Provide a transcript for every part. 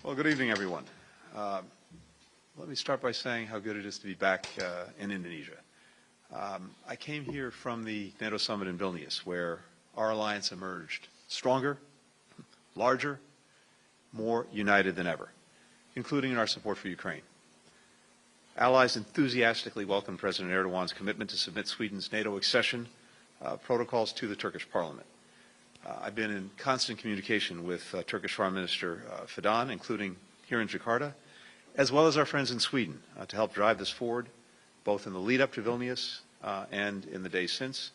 Well, good evening, everyone. Let me start by saying how good it is to be back in Indonesia. I came here from the NATO summit in Vilnius, where our alliance emerged stronger, larger, more united than ever, including in our support for Ukraine. Allies enthusiastically welcomed President Erdogan's commitment to submit Sweden's NATO accession protocols to the Turkish parliament. I've been in constant communication with Turkish Foreign Minister Fidan, including here in Jakarta, as well as our friends in Sweden, to help drive this forward, both in the lead-up to Vilnius and in the days since.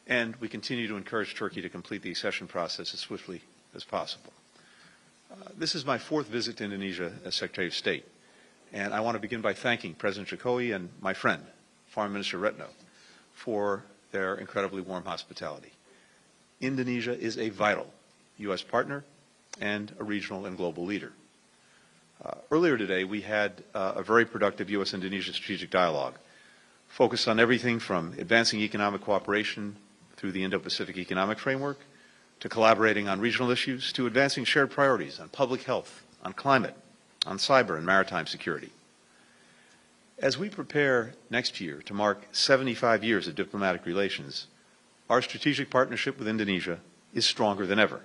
And we continue to encourage Turkey to complete the accession process as swiftly as possible. This is my fourth visit to Indonesia as Secretary of State, and I want to begin by thanking President Jokowi and my friend, Foreign Minister Retno, for their incredibly warm hospitality. Indonesia is a vital U.S. partner and a regional and global leader. Earlier today, we had a very productive U.S.-Indonesia strategic dialogue focused on everything from advancing economic cooperation through the Indo-Pacific Economic Framework to collaborating on regional issues to advancing shared priorities on public health, on climate, on cyber and maritime security. As we prepare next year to mark 75 years of diplomatic relations, our strategic partnership with Indonesia is stronger than ever.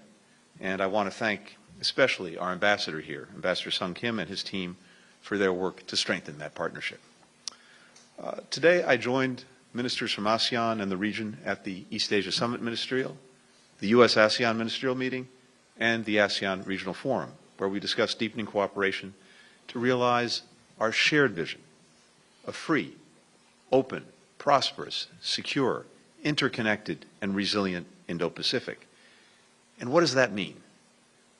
And I want to thank especially our ambassador here, Ambassador Sung Kim and his team, for their work to strengthen that partnership. Today I joined ministers from ASEAN and the region at the East Asia Summit Ministerial, the U.S. ASEAN Ministerial Meeting, and the ASEAN Regional Forum, where we discussed deepening cooperation to realize our shared vision of free, open, prosperous, secure, interconnected, and resilient Indo-Pacific. And what does that mean?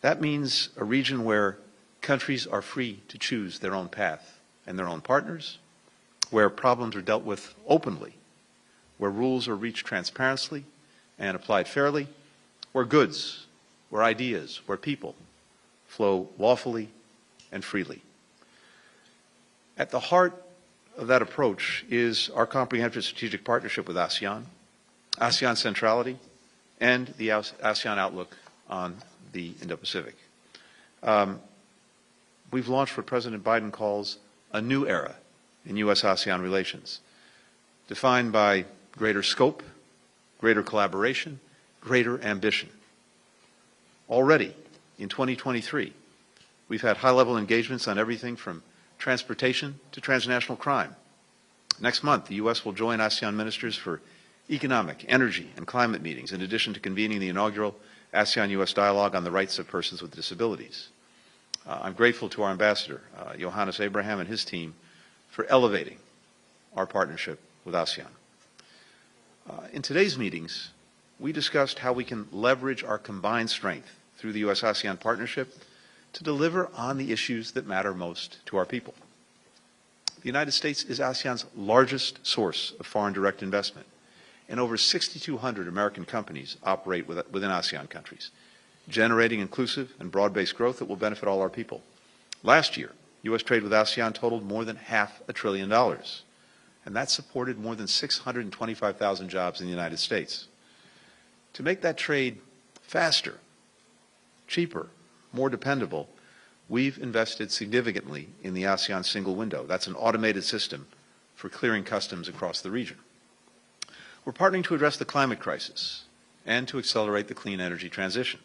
That means a region where countries are free to choose their own path and their own partners, where problems are dealt with openly, where rules are reached transparently and applied fairly, where goods, where ideas, where people flow lawfully and freely. At the heart of that approach is our comprehensive strategic partnership with ASEAN, ASEAN centrality, and the ASEAN outlook on the Indo-Pacific. We've launched what President Biden calls a new era in U.S.-ASEAN relations, defined by greater scope, greater collaboration, greater ambition. Already, in 2023, we've had high-level engagements on everything from transportation to transnational crime. Next month, the U.S. will join ASEAN ministers for economic, energy, and climate meetings, in addition to convening the inaugural ASEAN-U.S. dialogue on the rights of persons with disabilities. I'm grateful to our ambassador, Johannes Abraham, and his team for elevating our partnership with ASEAN. In today's meetings, we discussed how we can leverage our combined strength through the U.S.-ASEAN partnership to deliver on the issues that matter most to our people. The United States is ASEAN's largest source of foreign direct investment, and over 6,200 American companies operate within ASEAN countries, generating inclusive and broad-based growth that will benefit all our people. Last year, U.S. trade with ASEAN totaled more than $500 billion, and that supported more than 625,000 jobs in the United States. To make that trade faster, cheaper, more dependable, we've invested significantly in the ASEAN single window. That's an automated system for clearing customs across the region. We're partnering to address the climate crisis and to accelerate the clean energy transition.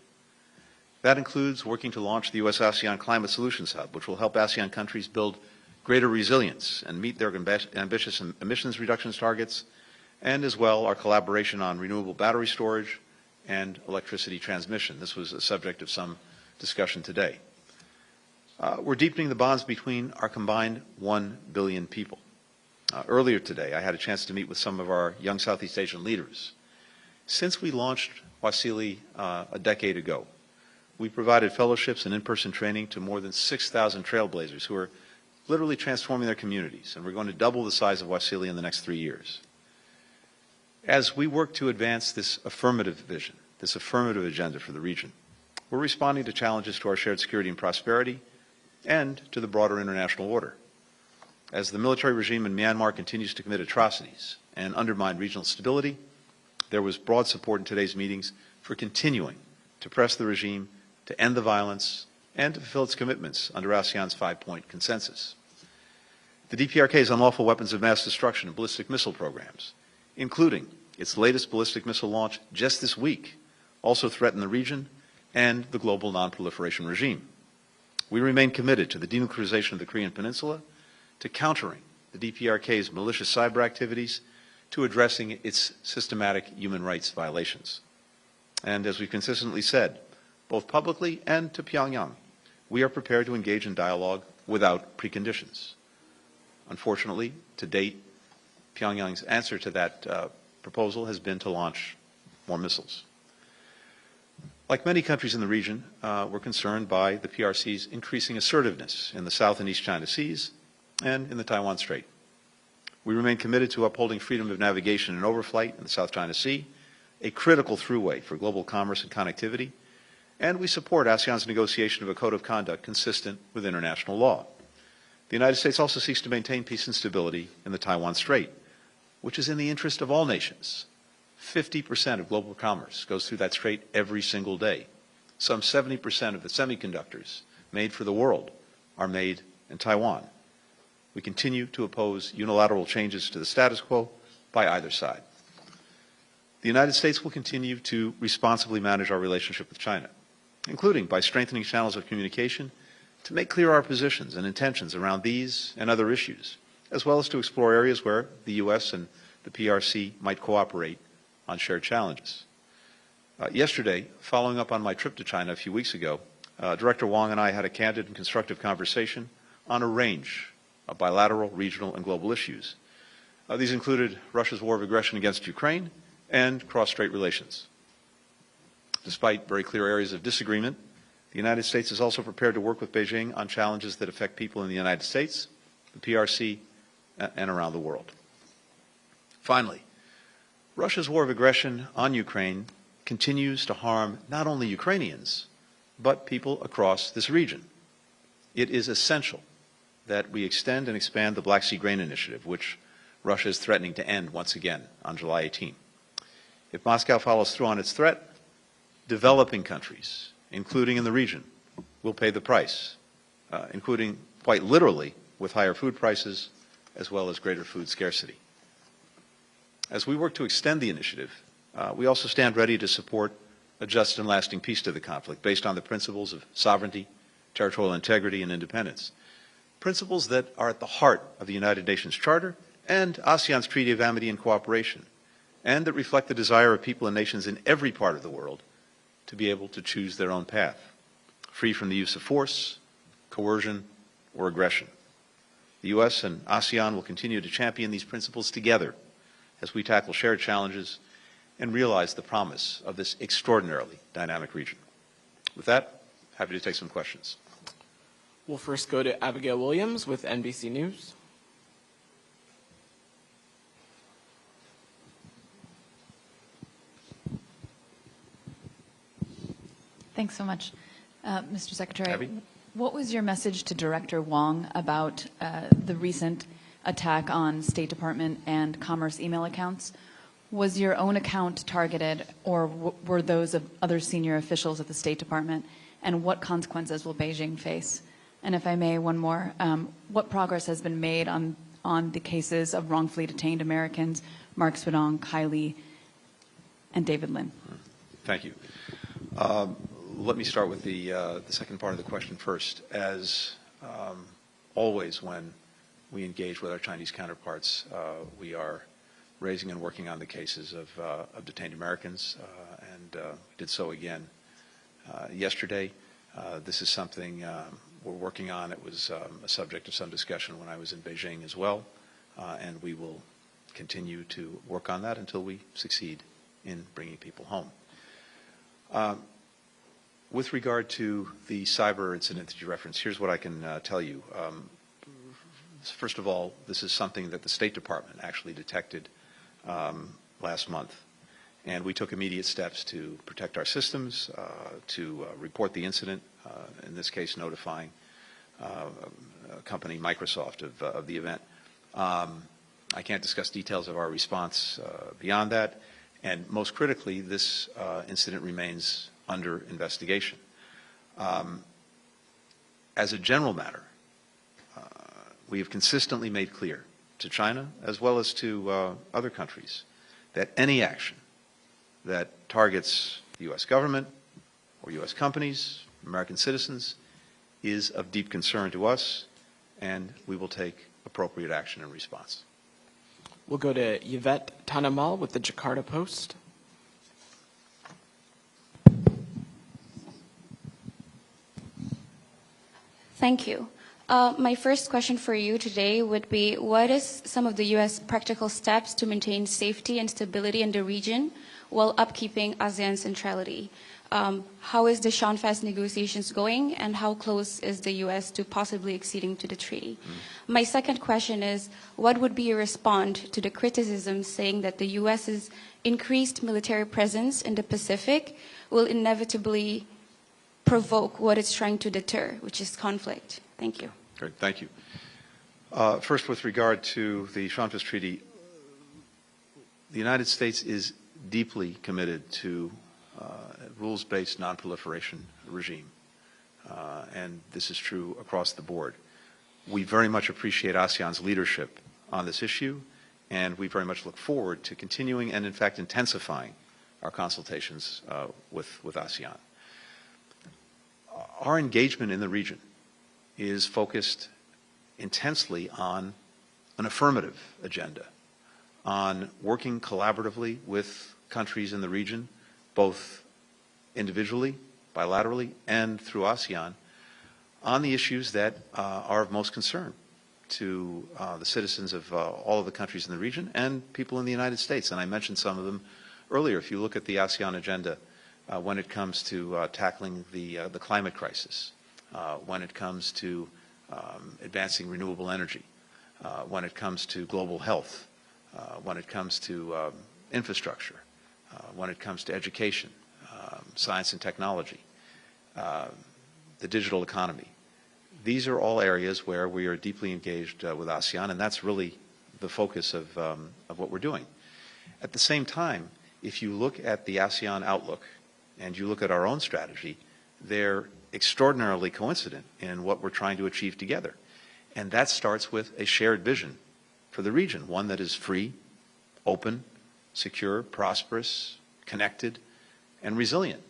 That includes working to launch the U.S. ASEAN Climate Solutions Hub, which will help ASEAN countries build greater resilience and meet their ambitious emissions reductions targets, and as well our collaboration on renewable battery storage and electricity transmission. This was a subject of some discussion today. We're deepening the bonds between our combined 1 billion people. Earlier today, I had a chance to meet with some of our young Southeast Asian leaders. Since we launched Wasili a decade ago, we provided fellowships and in-person training to more than 6,000 trailblazers who are literally transforming their communities, and we're going to double the size of Wasili in the next 3 years. As we work to advance this affirmative vision, this affirmative agenda for the region, we're responding to challenges to our shared security and prosperity and to the broader international order. As the military regime in Myanmar continues to commit atrocities and undermine regional stability, there was broad support in today's meetings for continuing to press the regime to end the violence and to fulfill its commitments under ASEAN's 5-point consensus. The DPRK's unlawful weapons of mass destruction and ballistic missile programs, including its latest ballistic missile launch just this week, also threaten the region and the global non-proliferation regime. We remain committed to the denuclearization of the Korean Peninsula, to countering the DPRK's malicious cyber activities, to addressing its systematic human rights violations. And as we've consistently said, both publicly and to Pyongyang, we are prepared to engage in dialogue without preconditions. Unfortunately, to date, Pyongyang's answer to that proposal has been to launch more missiles. Like many countries in the region, we're concerned by the PRC's increasing assertiveness in the South and East China Seas and in the Taiwan Strait. We remain committed to upholding freedom of navigation and overflight in the South China Sea, a critical throughway for global commerce and connectivity, and we support ASEAN's negotiation of a code of conduct consistent with international law. The United States also seeks to maintain peace and stability in the Taiwan Strait, which is in the interest of all nations. 50% of global commerce goes through that strait every single day. Some 70% of the semiconductors made for the world are made in Taiwan. We continue to oppose unilateral changes to the status quo by either side. The United States will continue to responsibly manage our relationship with China, including by strengthening channels of communication to make clear our positions and intentions around these and other issues, as well as to explore areas where the U.S. and the PRC might cooperate on shared challenges. Yesterday, following up on my trip to China a few weeks ago, Director Wong and I had a candid and constructive conversation on a range of bilateral, regional, and global issues. These included Russia's war of aggression against Ukraine and cross-strait relations. Despite very clear areas of disagreement, the United States is also prepared to work with Beijing on challenges that affect people in the United States, the PRC, and around the world. Finally, Russia's war of aggression on Ukraine continues to harm not only Ukrainians, but people across this region. It is essential that we extend and expand the Black Sea Grain Initiative, which Russia is threatening to end once again on July 18. If Moscow follows through on its threat, developing countries, including in the region, will pay the price, including quite literally with higher food prices as well as greater food scarcity. As we work to extend the initiative, we also stand ready to support a just and lasting peace to the conflict based on the principles of sovereignty, territorial integrity, and independence. Principles that are at the heart of the United Nations Charter and ASEAN's Treaty of Amity and Cooperation, and that reflect the desire of people and nations in every part of the world to be able to choose their own path, free from the use of force, coercion, or aggression. The U.S. and ASEAN will continue to champion these principles together as we tackle shared challenges and realize the promise of this extraordinarily dynamic region. With that, happy to take some questions. We'll first go to Abigail Williams with NBC News. Thanks so much. Mr. Secretary, Abby? What was your message to Director Wong about the recent attack on State Department and Commerce email accounts? Was your own account targeted, or were those of other senior officials at the State Department? And what consequences will Beijing face? And if I may, one more. What progress has been made on the cases of wrongfully detained Americans, Mark Swadong, Kylie, and David Lin? Thank you. Let me start with the second part of the question first. As always, when we engage with our Chinese counterparts, we are raising and working on the cases of detained Americans, and we did so again yesterday. This is something we're working on. It was a subject of some discussion when I was in Beijing as well, and we will continue to work on that until we succeed in bringing people home. With regard to the cyber incident that you referenced, here's what I can tell you. First of all, this is something that the State Department actually detected last month, and we took immediate steps to protect our systems, to report the incident, in this case notifying company Microsoft of the event. I can't discuss details of our response beyond that, and most critically, this incident remains under investigation. as a general matter, we have consistently made clear to China as well as to other countries that any action that targets the U.S. government or U.S. companies, American citizens, is of deep concern to us, and we will take appropriate action in response. We'll go to Yvette Tanamal with the Jakarta Post. Thank you. My first question for you today would be, what is some of the U.S. practical steps to maintain safety and stability in the region while upkeeping ASEAN centrality? How is the Shanfest negotiations going, and how close is the U.S. to possibly acceding to the treaty? My second question is, what would be your response to the criticism saying that the U.S.'s increased military presence in the Pacific will inevitably provoke what it's trying to deter, which is conflict? Thank you. Great, thank you. First, with regard to the Shanfest Treaty, the United States is deeply committed to a rules-based non-proliferation regime, and this is true across the board. We very much appreciate ASEAN's leadership on this issue, and we very much look forward to continuing and, in fact, intensifying our consultations with ASEAN. Our engagement in the region is focused intensely on an affirmative agenda, on working collaboratively with countries in the region, both individually, bilaterally, and through ASEAN, on the issues that are of most concern to the citizens of all of the countries in the region and people in the United States. And I mentioned some of them earlier. If you look at the ASEAN agenda, when it comes to tackling the climate crisis, when it comes to advancing renewable energy, when it comes to global health, when it comes to infrastructure, when it comes to education, science and technology, the digital economy. These are all areas where we are deeply engaged with ASEAN, and that's really the focus of what we're doing. At the same time, if you look at the ASEAN outlook and you look at our own strategy, they're extraordinarily coincident in what we're trying to achieve together. And that starts with a shared vision for the region, one that is free, open, secure, prosperous, connected, and resilient.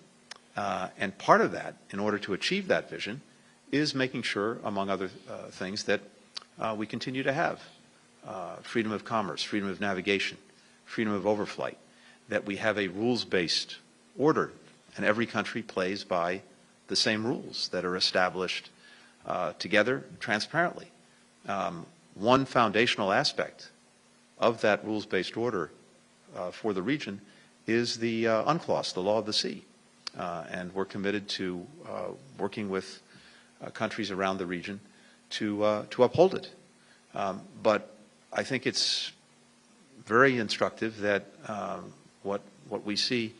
And part of that, in order to achieve that vision, is making sure, among other things, that we continue to have freedom of commerce, freedom of navigation, freedom of overflight, that we have a rules-based order, and every country plays by the same rules that are established together transparently. One foundational aspect of that rules-based order for the region is the UNCLOS, the law of the sea. And we're committed to working with countries around the region to uphold it. But I think it's very instructive that what we see,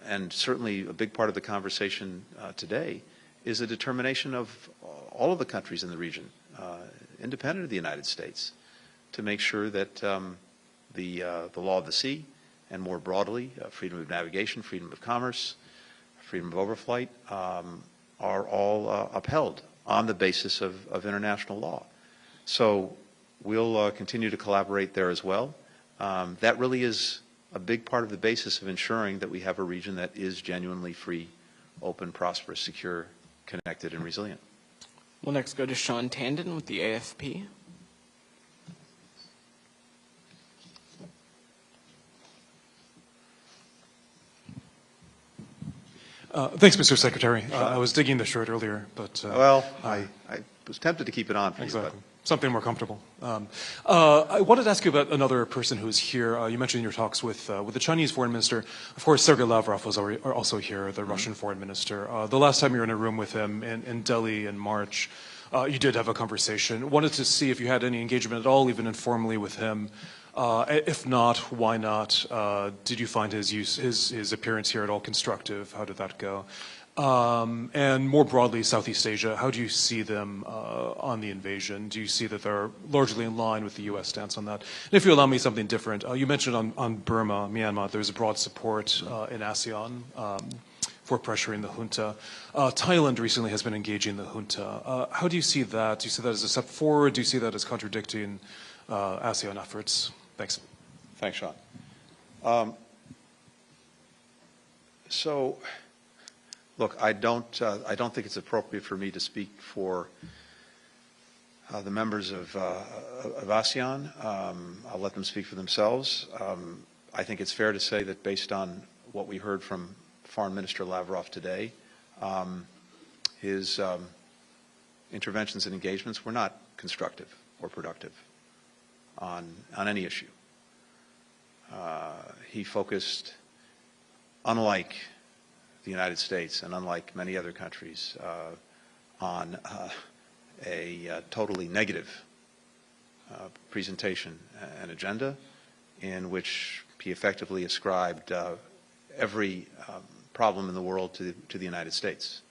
and certainly a big part of the conversation today, is a determination of all of the countries in the region, independent of the United States, to make sure that the law of the sea, and more broadly, freedom of navigation, freedom of commerce, freedom of overflight, are all upheld on the basis of international law. So we'll continue to collaborate there as well. That really is a big part of the basis of ensuring that we have a region that is genuinely free, open, prosperous, secure, connected, and resilient. We'll next go to Sean Tandon with the AFP. Thanks, Mr. Secretary. I was digging the shirt earlier, but... well, I was tempted to keep it on for exactly. you. Something more comfortable. I wanted to ask you about another person who's here. You mentioned in your talks with the Chinese foreign minister. Of course, Sergei Lavrov was also here, the Russian foreign minister. The last time you were in a room with him in Delhi in March, you did have a conversation. Wanted to see if you had any engagement at all, even informally, with him. If not, why not? Did you find his appearance here at all constructive? How did that go? And more broadly, Southeast Asia, how do you see them on the invasion? Do you see that they're largely in line with the U.S. stance on that? And if you allow me something different, you mentioned on Burma, Myanmar, there's a broad support in ASEAN for pressuring the junta. Thailand recently has been engaging the junta. How do you see that? Do you see that as a step forward? Do you see that as contradicting ASEAN efforts? Thanks. Thanks, Sean. So, look, I don't think it's appropriate for me to speak for the members of ASEAN. I'll let them speak for themselves. I think it's fair to say that based on what we heard from Foreign Minister Lavrov today, his interventions and engagements were not constructive or productive on any issue. He focused, unlike the United States and unlike many other countries, on a totally negative presentation and agenda in which he effectively ascribed every problem in the world to the United States.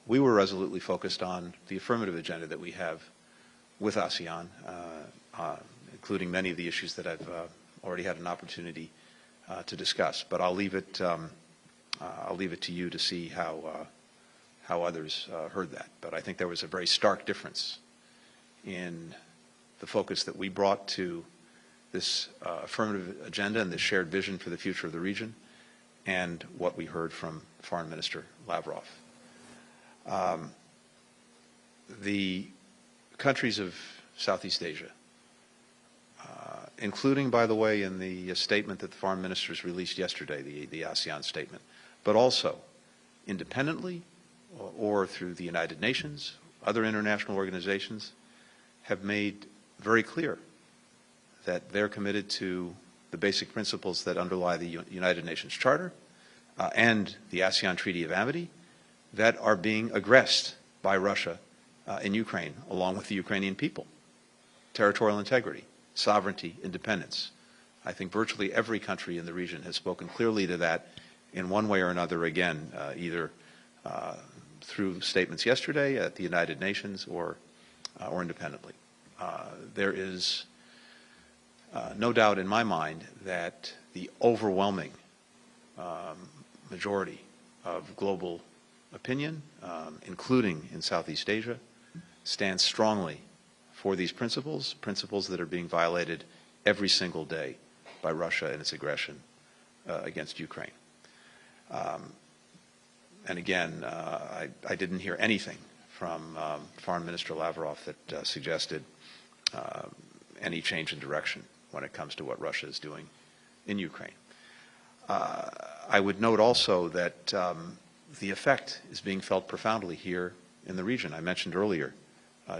We were resolutely focused on the affirmative agenda that we have with ASEAN, including many of the issues that I've already had an opportunity to discuss. But I'll leave it to you to see how others heard that. But I think there was a very stark difference in the focus that we brought to this affirmative agenda and this shared vision for the future of the region, and what we heard from Foreign Minister Lavrov. The countries of Southeast Asia, including, by the way, in the statement that the foreign ministers released yesterday, the ASEAN statement, but also independently or through the United Nations, other international organizations, have made very clear that they're committed to the basic principles that underlie the United Nations Charter and the ASEAN Treaty of Amity that are being aggressed by Russia in Ukraine, along with the Ukrainian people. Territorial integrity, sovereignty, independence. I think virtually every country in the region has spoken clearly to that in one way or another, again, either through statements yesterday at the United Nations or independently. There is no doubt in my mind that the overwhelming majority of global opinion, including in Southeast Asia, stands strongly for these principles that are being violated every single day by Russia and its aggression against Ukraine. And again, I didn't hear anything from Foreign Minister Lavrov that suggested any change in direction when it comes to what Russia is doing in Ukraine. I would note also that the effect is being felt profoundly here in the region. I mentioned earlier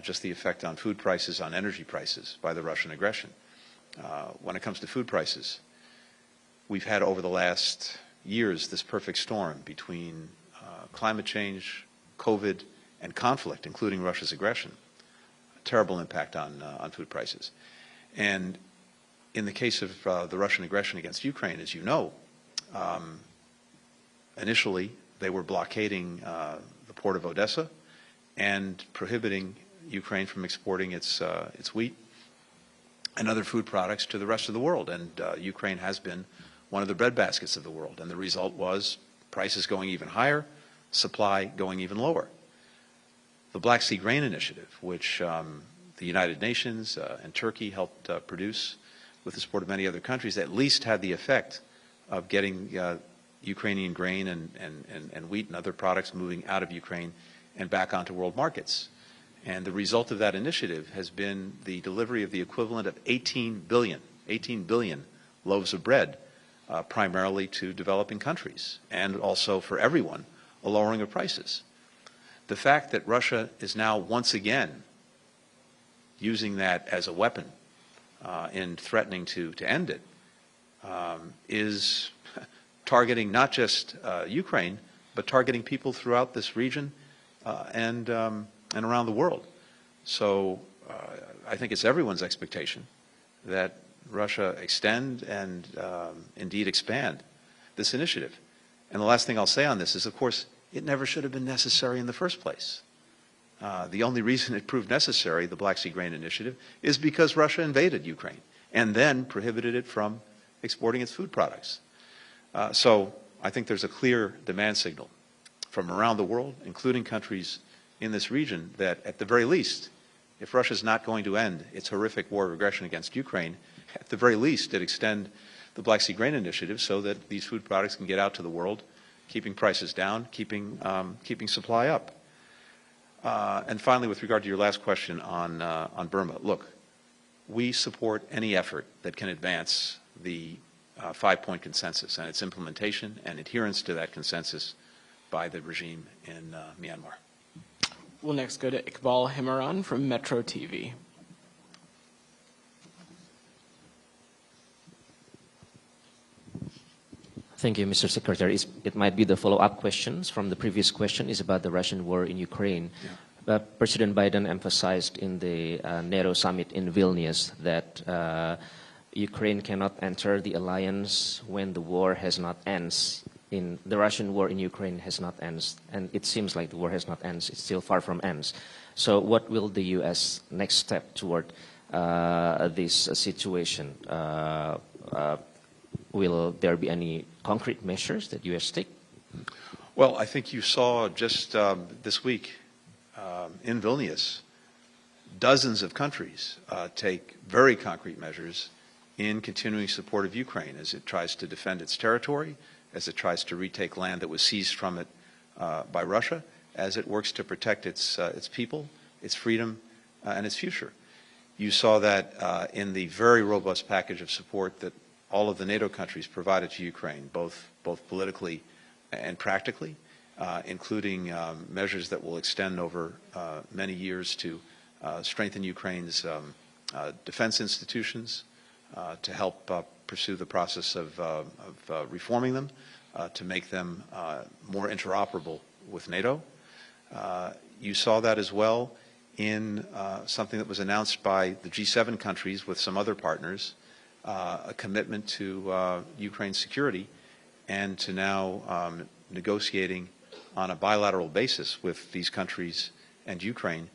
just the effect on food prices, on energy prices by the Russian aggression. When it comes to food prices, we've had over the last years this perfect storm between climate change, COVID, and conflict, including Russia's aggression. A terrible impact on food prices. And in the case of the Russian aggression against Ukraine, as you know, initially they were blockading the port of Odessa and prohibiting Ukraine from exporting its wheat and other food products to the rest of the world. And Ukraine has been one of the breadbaskets of the world. And the result was prices going even higher, supply going even lower. The Black Sea Grain Initiative, which the United Nations and Turkey helped produce with the support of many other countries, at least had the effect of getting Ukrainian grain and wheat and other products moving out of Ukraine and back onto world markets. And the result of that initiative has been the delivery of the equivalent of 18 billion loaves of bread, primarily to developing countries, and also for everyone, a lowering of prices. The fact that Russia is now once again using that as a weapon in threatening to end it is targeting not just Ukraine, but targeting people throughout this region and around the world. So I think it's everyone's expectation that Russia extend and indeed expand this initiative. And the last thing I'll say on this is, of course, it never should have been necessary in the first place. The only reason it proved necessary, the Black Sea Grain Initiative, is because Russia invaded Ukraine and then prohibited it from exporting its food products. So I think there's a clear demand signal from around the world, including countries in this region, that at the very least, if Russia's not going to end its horrific war of aggression against Ukraine, at the very least it extend the Black Sea Grain Initiative so that these food products can get out to the world, keeping prices down, keeping supply up. And finally, with regard to your last question on Burma, look, we support any effort that can advance the five-point consensus and its implementation and adherence to that consensus by the regime in Myanmar. We'll next go to Iqbal Himaran from Metro TV. Thank you, Mr. Secretary. It might be the follow-up questions from the previous question is about the Russian war in Ukraine. Yeah. President Biden emphasized in the NATO summit in Vilnius that Ukraine cannot enter the alliance when the war has not ends. The Russian war in Ukraine has not ends, and it seems like the war has not ends. It's still far from ends. So what will the U.S. next step toward this situation? Will there be any concrete measures that U.S. take? Well, I think you saw just this week in Vilnius, dozens of countries take very concrete measures in continuing support of Ukraine as it tries to defend its territory, as it tries to retake land that was seized from it by Russia, as it works to protect its people, its freedom, and its future. You saw that in the very robust package of support that all of the NATO countries provided to Ukraine, both politically and practically, including measures that will extend over many years to strengthen Ukraine's defense institutions, to help pursue the process of reforming them, to make them more interoperable with NATO. You saw that as well in something that was announced by the G7 countries with some other partners, a commitment to Ukraine's security, and to now negotiating on a bilateral basis with these countries and Ukraine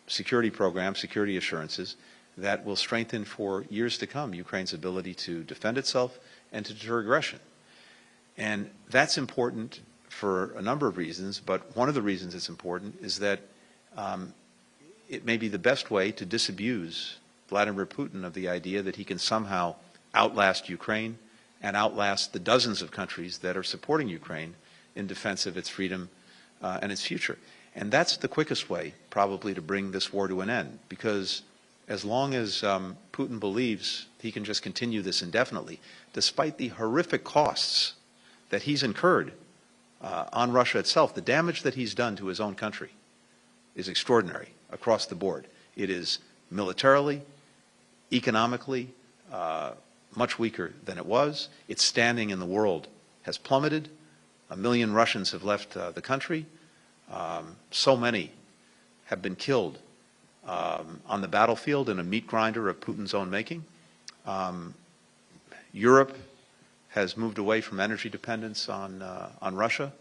security programs, security assurances that will strengthen for years to come Ukraine's ability to defend itself and to deter aggression. And that's important for a number of reasons, but one of the reasons it's important is that it may be the best way to disabuse Vladimir Putin of the idea that he can somehow outlast Ukraine and outlast the dozens of countries that are supporting Ukraine in defense of its freedom and its future. And that's the quickest way, probably, to bring this war to an end, because as long as Putin believes he can just continue this indefinitely, despite the horrific costs that he's incurred on Russia itself, the damage that he's done to his own country is extraordinary across the board. It is militarily, economically, much weaker than it was. Its standing in the world has plummeted. 1 million Russians have left the country. So many have been killed on the battlefield in a meat grinder of Putin's own making. Europe has moved away from energy dependence on Russia.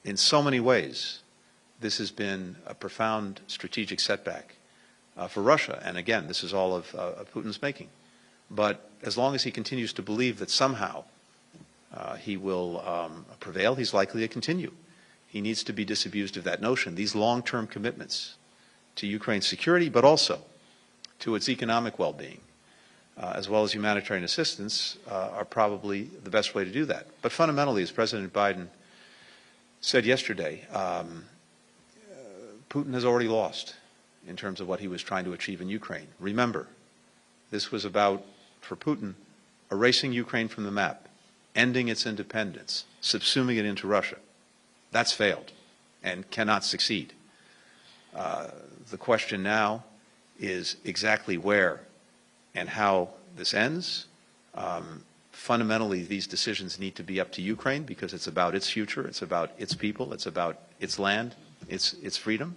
In so many ways, this has been a profound strategic setback for Russia. And again, this is all of Putin's making. But as long as he continues to believe that somehow he will prevail, he's likely to continue. He needs to be disabused of that notion. These long-term commitments to Ukraine's security, but also to its economic well-being, as well as humanitarian assistance, are probably the best way to do that. But fundamentally, as President Biden said yesterday, Putin has already lost in terms of what he was trying to achieve in Ukraine. Remember, this was about, for Putin, erasing Ukraine from the map, ending its independence, subsuming it into Russia. That's failed and cannot succeed. The question now is exactly where and how this ends. Fundamentally, these decisions need to be up to Ukraine because it's about its future, it's about its people, it's about its land, its freedom.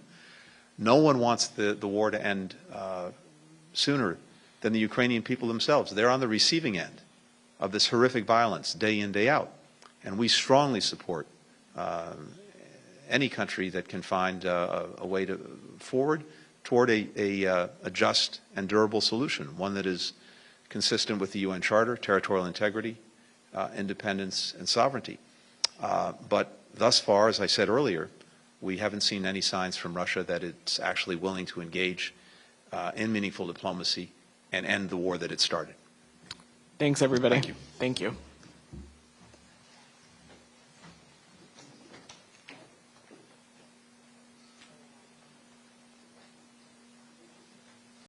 No one wants the war to end sooner than the Ukrainian people themselves. They're on the receiving end of this horrific violence day in, day out. And we strongly support any country that can find a way forward toward a just and durable solution, one that is consistent with the UN Charter, territorial integrity, independence, and sovereignty. But thus far, as I said earlier, we haven't seen any signs from Russia that it's actually willing to engage in meaningful diplomacy and end the war that it started. Thanks, everybody. Thank you. Thank you.